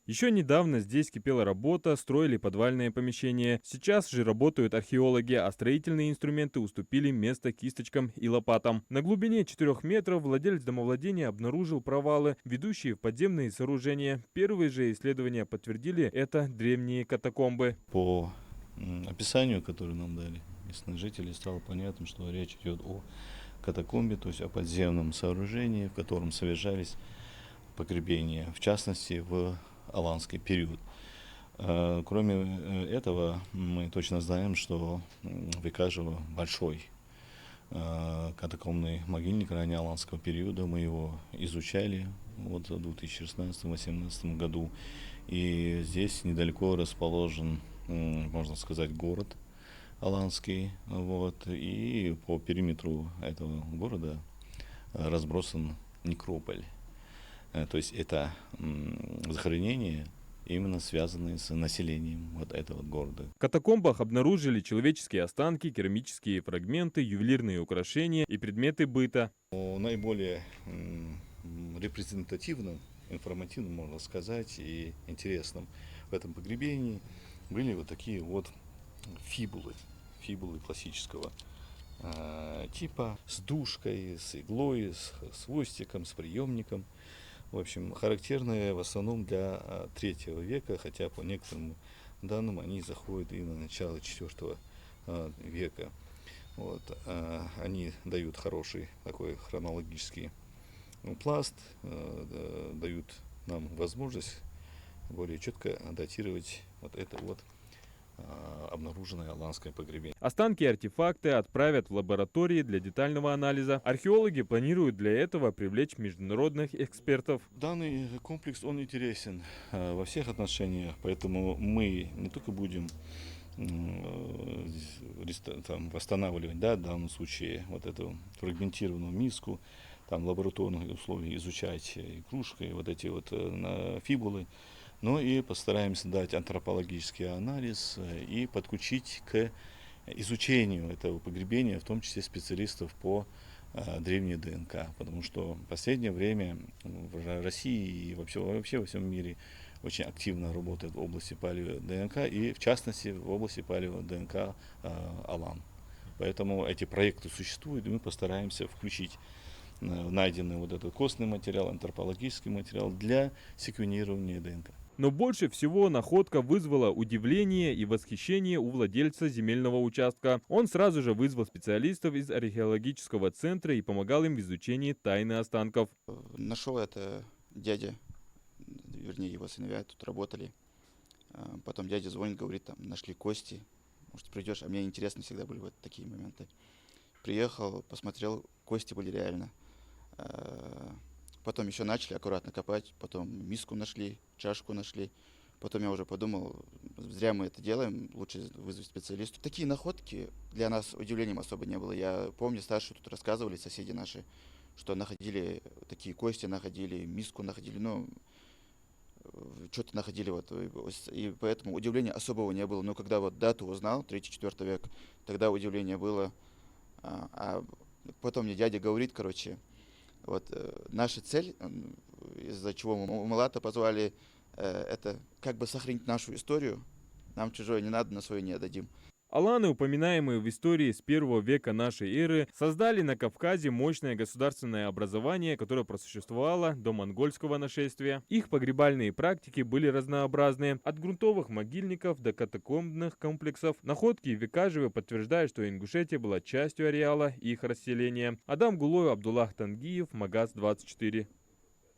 Еще недавно здесь кипела работа, строили подвальные помещения. Сейчас же работают археологи, а строительные инструменты уступили место кисточкам и лопатам. На глубине 4 метров владелец домовладения обнаружил провалы, ведущие в подземные сооружения. Первые же исследования подтвердили это древние катакомбы. По описанию, которое нам дали местные жители, стало понятно, что речь идет о катакомбе, то есть о подземном сооружении, в котором совершались погребения, в частности в аланский период. Кроме этого, мы точно знаем, что в Икажево большой катакомбный могильник ранее аланского периода. Мы его изучали вот в 2016-2018 году. И здесь недалеко расположен, можно сказать, город аланский. Вот, и по периметру этого города разбросан некрополь. То есть это захоронения, именно связанные с населением вот этого города. В катакомбах обнаружили человеческие останки, керамические фрагменты, ювелирные украшения и предметы быта. Наиболее репрезентативным, информативным, можно сказать, и интересным в этом погребении были вот такие вот фибулы классического типа, с душкой, с иглой, с хвостиком, с приемником. В общем, характерные в основном для третьего века, хотя по некоторым данным они заходят и на начало IV века. Вот. Они дают хороший такой хронологический пласт, дают нам возможность более четко датировать вот это вот обнаруженное аланское погребение. Останки и артефакты отправят в лаборатории для детального анализа. Археологи планируют для этого привлечь международных экспертов. Данный комплекс, он интересен во всех отношениях, поэтому мы не только будем восстанавливать, да, в данном случае вот эту фрагментированную миску, там лабораторных условий изучать игрушкой, вот эти вот фибулы, но и постараемся дать антропологический анализ и подключить к изучению этого погребения, в том числе специалистов по древней ДНК, потому что в последнее время в России и вообще во всем мире очень активно работает в области палео-ДНК и в частности в области палео-ДНК Алан. Поэтому эти проекты существуют, и мы постараемся включить найденный вот этот костный материал, антропологический материал для секвенирования ДНК. Но больше всего находка вызвала удивление и восхищение у владельца земельного участка. Он сразу же вызвал специалистов из археологического центра и помогал им в изучении тайны останков. Нашел это дядя, вернее его сыновья тут работали. Потом дядя звонит, говорит, там нашли кости, может придешь, а мне интересно всегда были вот такие моменты. Приехал, посмотрел, кости были реально. Потом еще начали аккуратно копать, потом миску нашли, чашку нашли. Потом я уже подумал, зря мы это делаем, лучше вызвать специалистов. Такие находки для нас удивлением особо не было. Я помню, старшие тут рассказывали, соседи наши, что находили такие кости, находили миску, находили, ну, что-то находили. Вот, и поэтому удивления особого не было. Но когда вот дату узнал, 3-4 век, тогда удивление было. А потом мне дядя говорит, короче, вот наша цель, из-за чего мы Малата позвали, это как бы сохранить нашу историю. Нам чужое не надо, на свое не отдадим. Аланы, упоминаемые в истории с 1 века нашей эры, создали на Кавказе мощное государственное образование, которое просуществовало до монгольского нашествия. Их погребальные практики были разнообразные, от грунтовых могильников до катакомбных комплексов. Находки в Икажеве подтверждают, что Ингушетия была частью ареала их расселения. Адам Гулой, Абдуллах Тангиев, Магаз 24.